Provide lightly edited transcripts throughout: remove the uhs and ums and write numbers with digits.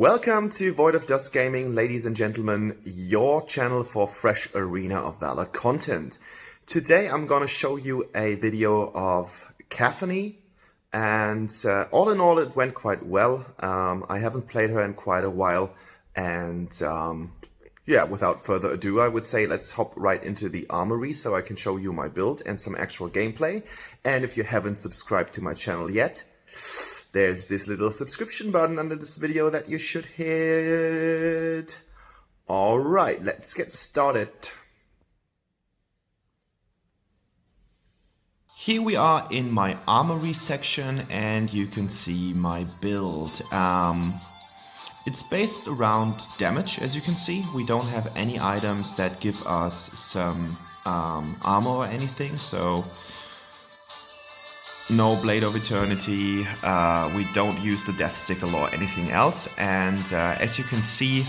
Welcome to Void of Dust Gaming, ladies and gentlemen, your channel for fresh Arena of Valor content. Today I'm gonna show you a video of Capheny, and all in all it went quite well. I haven't played her in quite a while, and yeah, without further ado, I would say let's hop right into the armory so I can show you my build and some actual gameplay. And if you haven't subscribed to my channel yet, there's this little subscription button under this video that you should hit. Alright, let's get started. Here we are in my armory section and you can see my build. It's based around damage, as you can see. We don't have any items that give us some armor or anything, so no Blade of Eternity, we don't use the Death Sickle or anything else, and as you can see,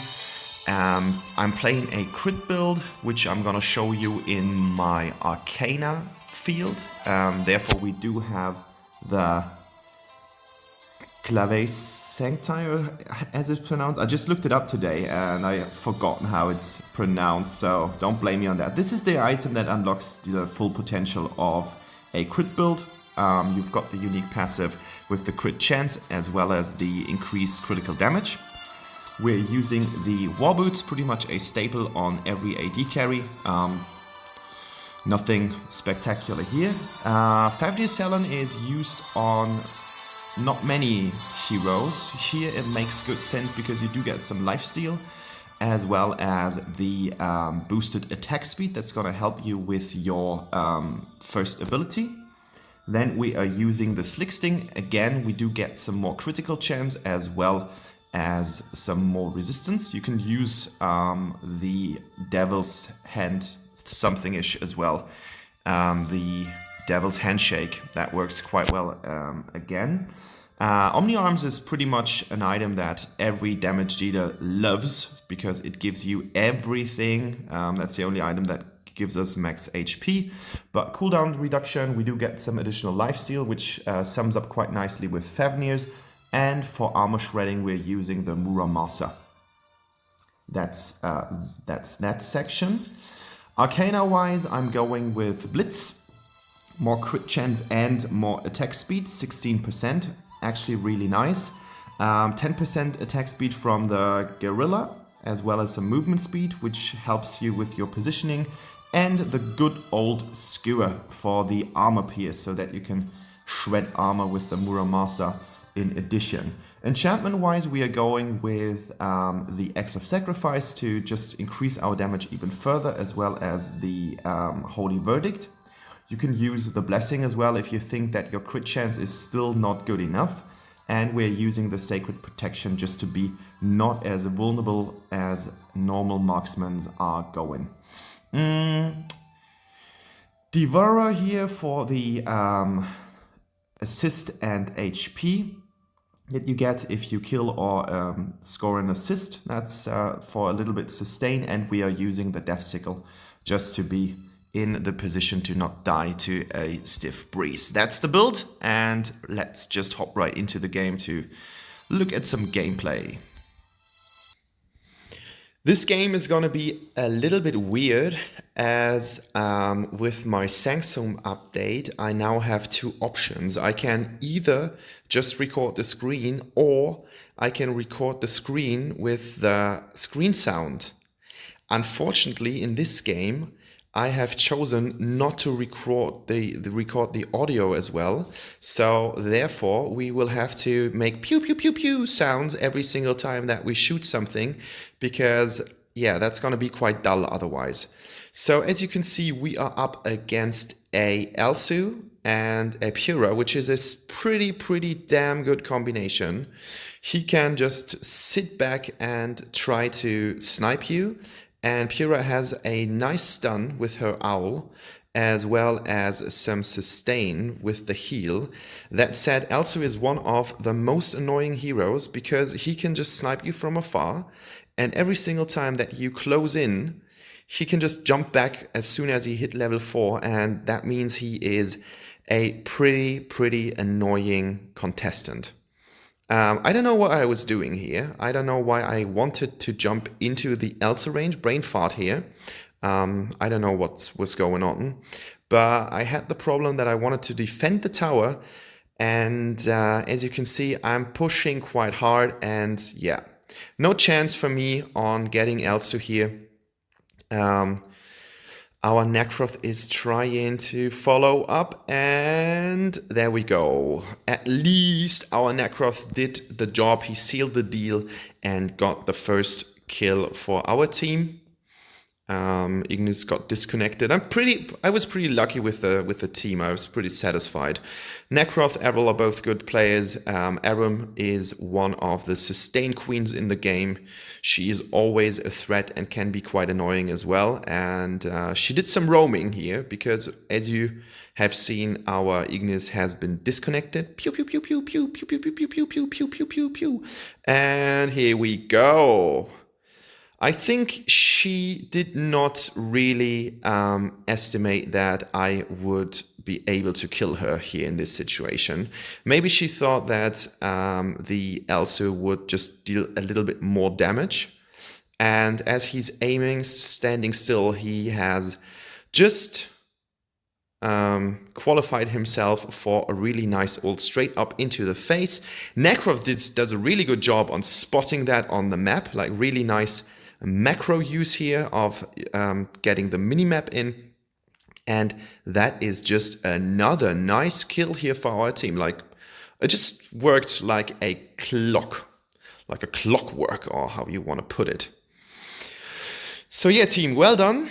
I'm playing a crit build, which I'm gonna show you in my Arcana field. Therefore we do have the Clave Sancti, as it's pronounced. I just looked it up today and I have forgotten how it's pronounced, so don't blame me on that. This is the item that unlocks the full potential of a crit build. You've got the unique passive with the crit chance as well as the increased critical damage. We're using the war boots, pretty much a staple on every AD carry. Nothing spectacular here. Favdir Salon is used on not many heroes. Here it makes good sense because you do get some lifesteal as well as the boosted attack speed that's gonna help you with your first ability. Then we are using the Slick Sting. Again, we do get some more critical chance as well as some more resistance. You can use the Devil's Hand something-ish as well. The Devil's Handshake, that works quite well again. Omni Arms is pretty much an item that every damage dealer loves because it gives you everything. That's the only item that gives us max HP, but cooldown reduction, we do get some additional lifesteal, which sums up quite nicely with Fafnir's. And for armor shredding, we're using the Muramasa. That's that section. Arcana wise, I'm going with Blitz, more crit chance and more attack speed, 16%, actually really nice. 10% attack speed from the Guerrilla, as well as some movement speed, which helps you with your positioning. And the good old Skewer for the armor pierce, so that you can shred armor with the Muramasa in addition. Enchantment wise, we are going with the Axe of Sacrifice to just increase our damage even further, as well as the Holy Verdict. You can use the Blessing as well if you think that your crit chance is still not good enough. And we're using the Sacred Protection just to be not as vulnerable as normal marksmen are going. Devourer here for the assist and HP that you get if you kill or score an assist. That's for a little bit sustain, and we are using the Death Sickle just to be in the position to not die to a stiff breeze. That's the build, and let's just hop right into the game to look at some gameplay. This game is gonna be a little bit weird, as with my Sangsum update, I now have two options. I can either just record the screen, or I can record the screen with the screen sound. Unfortunately, in this game, I have chosen not to record the audio as well. So therefore, we will have to make pew pew pew pew sounds every single time that we shoot something, because yeah, that's gonna be quite dull otherwise. So as you can see, we are up against a Elsu and a Pura, which is a pretty damn good combination. He can just sit back and try to snipe you. And Pura has a nice stun with her Owl, as well as some sustain with the heal. That said, Elsu is one of the most annoying heroes because he can just snipe you from afar, and every single time that you close in, he can just jump back as soon as he hit level 4, and that means he is a pretty annoying contestant. I don't know what I was doing here. I don't know why I wanted to jump into the Elsa range. Brain fart here. I don't know what's going on. But I had the problem that I wanted to defend the tower. And as you can see, I'm pushing quite hard. And yeah, no chance for me on getting Elsa here. Our Necroth is trying to follow up, and there we go. At least our Necroth did the job. He sealed the deal and got the first kill for our team. Ignis got disconnected. I was pretty lucky with the team. I was pretty satisfied. Necroth, Errol are both good players. Arum is one of the sustain queens in the game. She is always a threat and can be quite annoying as well. And she did some roaming here because, as you have seen, our Ignis has been disconnected. Pew pew pew pew pew pew pew pew pew pew pew pew pew pew pew. And here we go. I think she did not really estimate that I would be able to kill her here in this situation. Maybe she thought that the Elsa would just deal a little bit more damage. And as he's aiming, standing still, he has just qualified himself for a really nice ult straight up into the face. Necroth does a really good job on spotting that on the map, like really nice macro use here of getting the minimap in, and that is just another nice kill here for our team. Like, it just worked like a clockwork, or how you want to put it. So yeah, team, well done.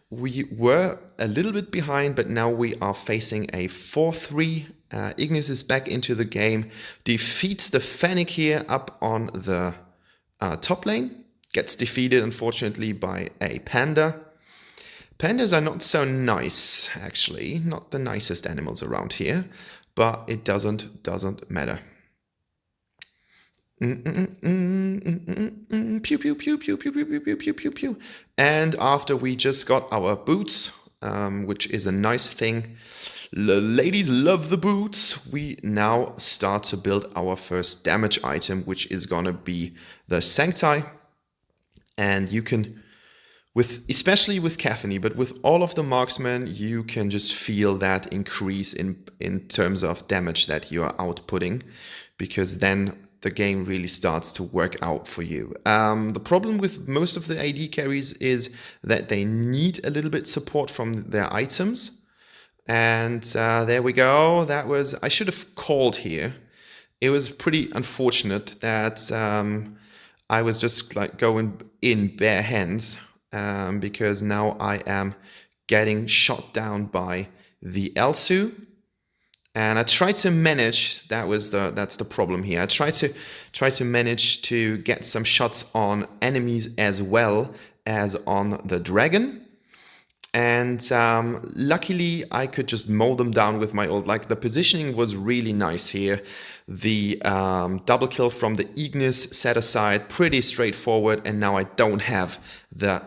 We were a little bit behind, but now we are facing a 4-3. Ignis is back into the game, defeats the Fennec here up on the top lane, gets defeated unfortunately by a panda. Pandas are not so nice, actually, not the nicest animals around here, but it doesn't matter. Pew pew pew pew pew pew pew pew pew pew pew. And after we just got our boots, which is a nice thing. The ladies love the boots. We now start to build our first damage item, which is gonna be the Sancti. And you can, especially with Capheny, but with all of the marksmen, you can just feel that increase in terms of damage that you are outputting, because then the game really starts to work out for you. The problem with most of the AD carries is that they need a little bit support from their items. And there we go. That was, I should have called here. It was pretty unfortunate that I was just like going in bare hands, because now I am getting shot down by the Elsu. And I tried to manage, that's the problem here. I tried to manage to get some shots on enemies as well as on the dragon. And luckily, I could just mow them down with my ult. Like, the positioning was really nice here. The double kill from the Ignis set aside, pretty straightforward. And now I don't have the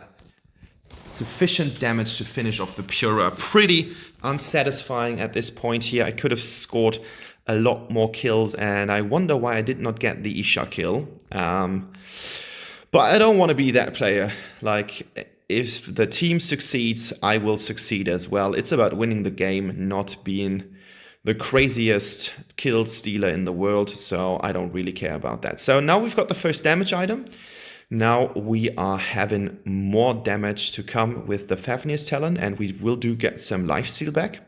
sufficient damage to finish off the Pura. Pretty unsatisfying at this point here. I could have scored a lot more kills, and I wonder why I did not get the Isha kill. But I don't want to be that player. Like, if the team succeeds, I will succeed as well. It's about winning the game, not being the craziest kill stealer in the world. So I don't really care about that. So now we've got the first damage item. Now we are having more damage to come with the Fafnir's Talon, and we will get some lifesteal back,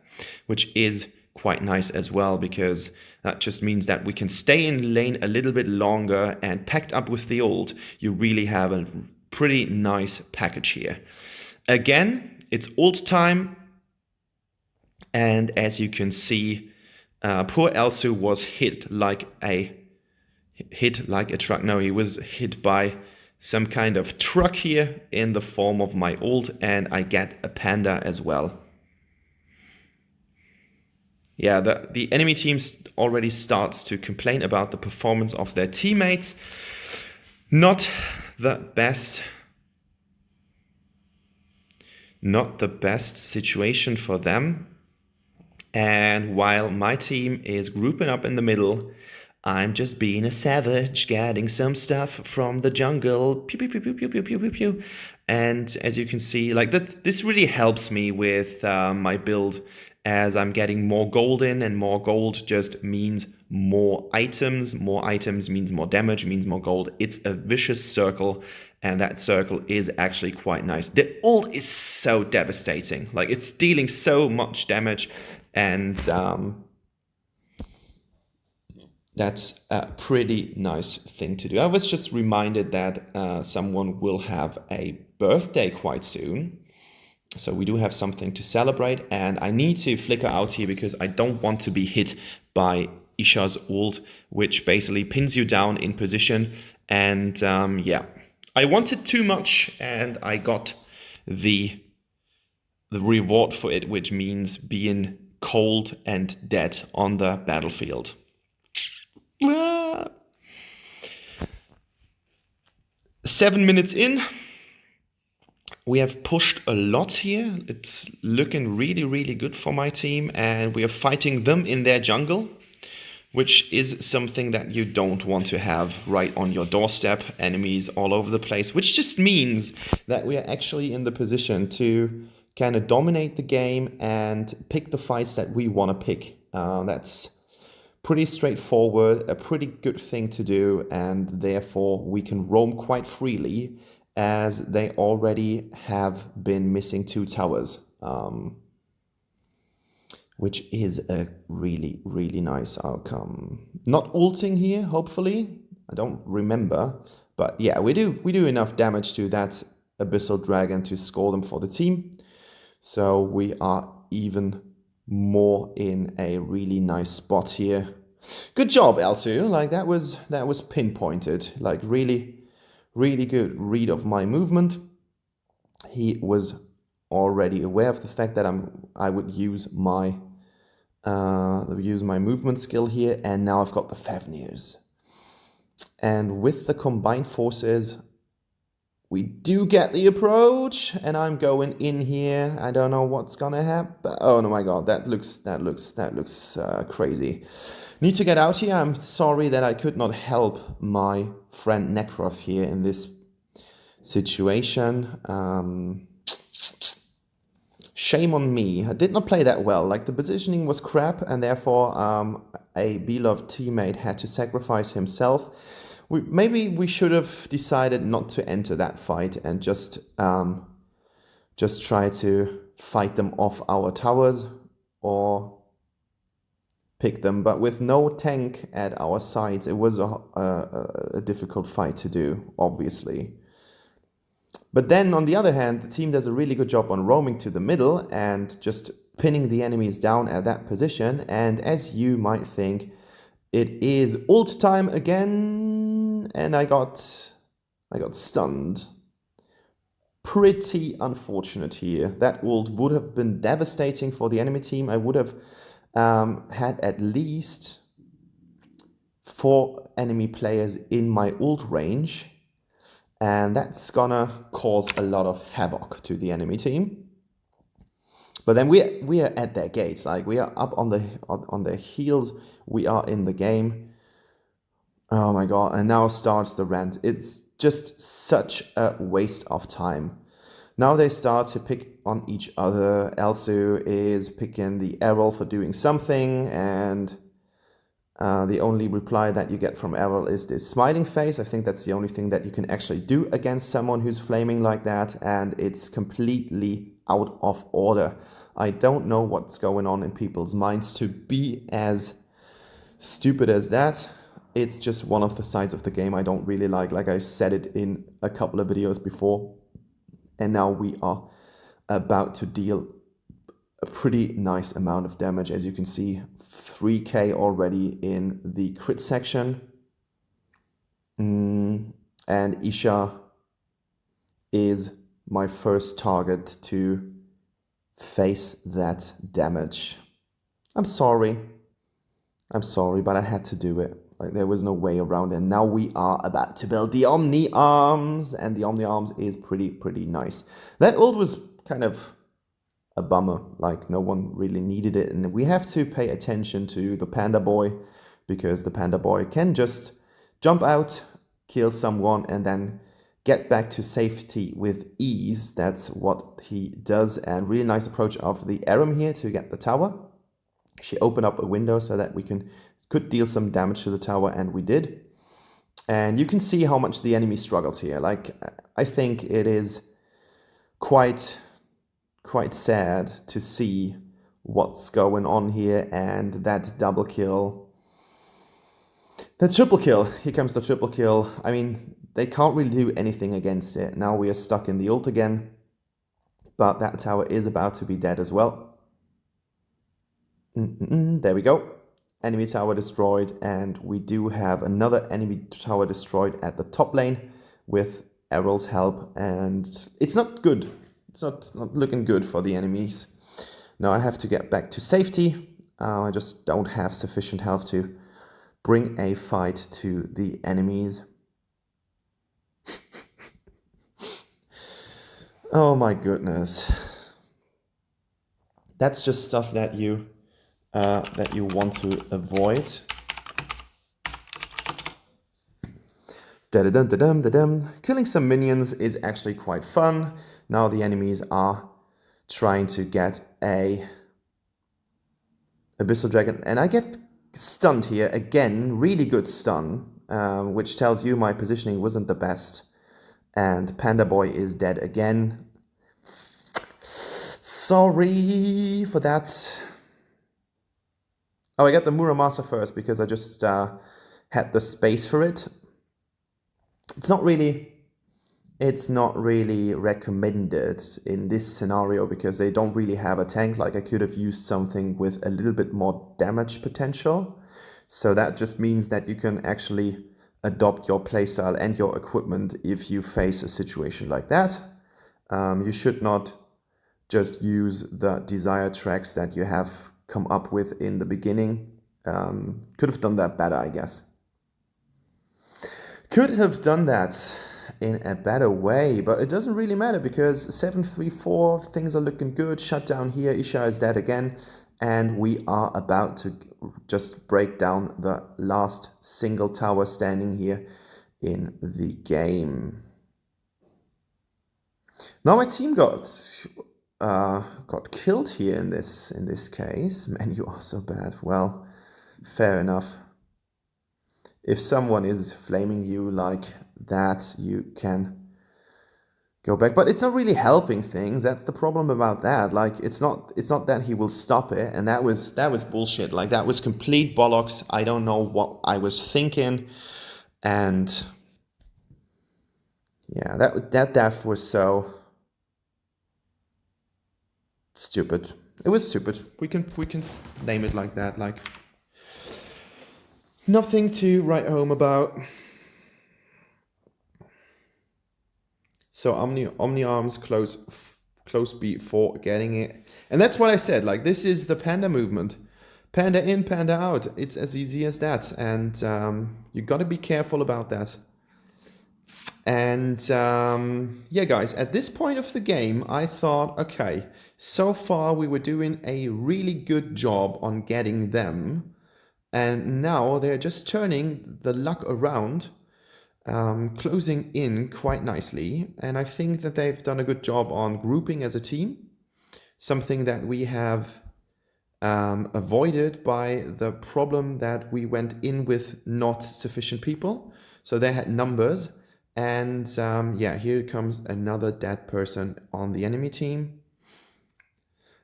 which is quite nice as well, because that just means that we can stay in lane a little bit longer, and packed up with the ult, you really have a pretty nice package here. Again, it's ult time, and as you can see, poor Elsu was hit like a truck. No, he was hit by some kind of truck here in the form of my ult, and I get a panda as well. Yeah, the enemy team already starts to complain about the performance of their teammates. Not the best situation for them. And while my team is grouping up in the middle, I'm just being a savage, getting some stuff from the jungle. Pew, pew, pew, pew, pew, pew, pew, pew, pew. And as you can see, like that, this really helps me with my build, as I'm getting more gold in, and more gold just means more items. More items means more damage, means more gold. It's a vicious circle, and that circle is actually quite nice. The ult is so devastating. Like, it's dealing so much damage, and that's a pretty nice thing to do. I was just reminded that someone will have a birthday quite soon. So we do have something to celebrate, and I need to flicker out here because I don't want to be hit by Isha's ult, which basically pins you down in position. And yeah, I wanted too much, and I got the reward for it, which means being cold and dead on the battlefield. 7 minutes in, we have pushed a lot here. It's looking really, really good for my team, and we are fighting them in their jungle, which is something that you don't want to have right on your doorstep. Enemies all over the place, which just means that we are actually in the position to kind of dominate the game and pick the fights that we want to pick. That's pretty straightforward, a pretty good thing to do, and therefore we can roam quite freely, as they already have been missing 2 towers, which is a really, really nice outcome. Not ulting here, hopefully. I don't remember, but yeah, we do enough damage to that Abyssal Dragon to score them for the team. So we are even more in a really nice spot here. Good job, Elsu. Like, that was pinpointed. Like, really, really good read of my movement. He was already aware of the fact that I would use my movement skill here, and now I've got the Fafnirs. And with the combined forces, we do get the approach, and I'm going in here. I don't know what's gonna happen. Oh no, my God, that looks crazy. Need to get out here. I'm sorry that I could not help my friend Necroth here in this situation. Shame on me. I did not play that well. Like, the positioning was crap, and therefore a beloved teammate had to sacrifice himself. Maybe we should have decided not to enter that fight and just try to fight them off our towers or pick them. But with no tank at our sides, it was a difficult fight to do, obviously. But then, on the other hand, the team does a really good job on roaming to the middle and just pinning the enemies down at that position. And as you might think, it is ult time again, and I got stunned. Pretty unfortunate here. That ult would have been devastating for the enemy team. I would have had at least 4 enemy players in my ult range, and that's gonna cause a lot of havoc to the enemy team. But then we are at their gates. Like, we are up on their heels. We are in the game. Oh my God! And now starts the rant. It's just such a waste of time. Now they start to pick on each other. Elsu is picking the Errol for doing something, and the only reply that you get from Errol is this smiling face. I think that's the only thing that you can actually do against someone who's flaming like that, and it's completely out of order. I don't know what's going on in people's minds to be as stupid as that. It's just one of the sides of the game I don't really like. Like, I said it in a couple of videos before, and now we are about to deal a pretty nice amount of damage. As you can see, 3k already in the crit section. And Isha is my first target to face that damage. I'm sorry, but I had to do it. Like, there was no way around it. Now we are about to build the Omni Arms, and the Omni Arms is pretty nice. That ult was kind of a bummer. Like, no one really needed it, and we have to pay attention to the Panda Boy, because the Panda Boy can just jump out, kill someone, and then get back to safety with ease. That's what he does, and really nice approach of the Aram here to get the tower. She opened up a window so that we could deal some damage to the tower, and we did. And you can see how much the enemy struggles here. Like, I think it is quite sad to see what's going on here, and that double kill. The triple kill. Here comes the triple kill. I mean, they can't really do anything against it. Now we are stuck in the ult again, but that tower is about to be dead as well. There we go. Enemy tower destroyed, and we do have another enemy tower destroyed at the top lane with Errol's help, and it's not good. It's not looking good for the enemies. Now I have to get back to safety. I just don't have sufficient health to bring a fight to the enemies. Oh my goodness. That's just stuff that you want to avoid. Killing some minions is actually quite fun. Now the enemies are trying to get a Abyssal Dragon, and I get stunned here again. Really good stun, which tells you my positioning wasn't the best. And Panda Boy is dead again. Sorry for that. Oh, I got the Muramasa first because I just had the space for it. It's not really recommended in this scenario because they don't really have a tank. Like, I could have used something with a little bit more damage potential. So that just means that you can actually adopt your playstyle and your equipment if you face a situation like that. You should not just use the desired tracks that you have come up with in the beginning. Could have done that better, I guess. Could have done that in a better way, but it doesn't really matter because 7-3-4, things are looking good. Shut down here, Isha is dead again, and we are about to just break down the last single tower standing here in the game. Now my team got killed here in this case. Man, you are so bad. Well, fair enough. If someone is flaming you like that, you can go back, but it's not really helping things. That's the problem about that. Like, it's not that he will stop it, and that was bullshit. Like, that was complete bollocks. I don't know what I was thinking, and yeah, that death was so stupid. It was stupid. We can name it like that. Like, nothing to write home about. So Omni Arms close beat for getting it. And that's what I said. Like, this is the Panda movement. Panda in, Panda out. It's as easy as that. And you got to be careful about that. And yeah, guys, at this point of the game, I thought, okay, so far we were doing a really good job on getting them. And now they're just turning the luck around, closing in quite nicely. And I think that they've done a good job on grouping as a team, something that we have avoided by the problem that we went in with not sufficient people. So they had numbers. And yeah, here comes another dead person on the enemy team.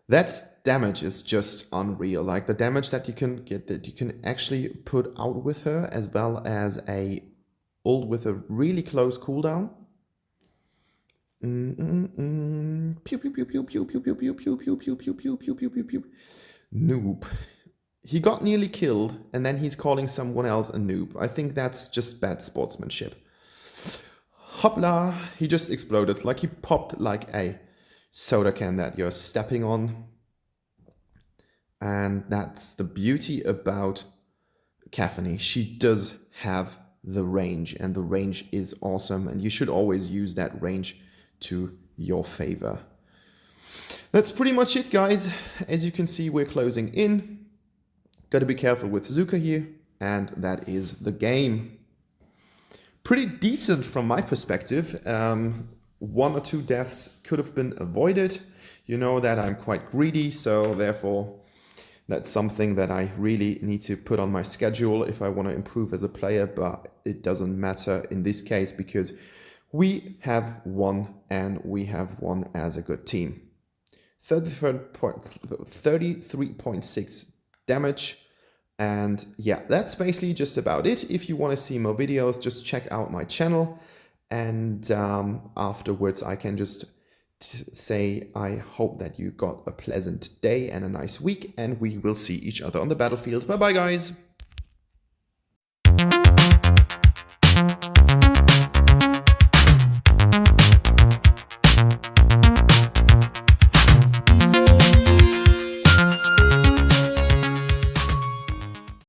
That damage is just unreal. Like, the damage that you can get, that you can actually put out with her, as well as a ult with a really close cooldown. Pew pew pew pew pew pew pew pew pew pew pew pew pew pew pew pew pew. Noob. He got nearly killed, and then he's calling someone else a noob. I think that's just bad sportsmanship. Hopla! He just exploded. Like, he popped like a soda can that you're stepping on. And that's the beauty about Capheny. She does have the range, and the range is awesome, and you should always use that range to your favor. That's pretty much it, guys. As you can see, we're closing in. Got to be careful with Zuka here. and that is the game. Pretty decent from my perspective. 1 or 2 deaths could have been avoided. You know that I'm quite greedy, so therefore that's something that I really need to put on my schedule if I want to improve as a player, but it doesn't matter in this case because we have won and we have won as a good team. 33.6 damage. And yeah, that's basically just about it. If you want to see more videos, just check out my channel. And afterwards, I can just say I hope that you got a pleasant day and a nice week. And we will see each other on the battlefield. Bye-bye, guys.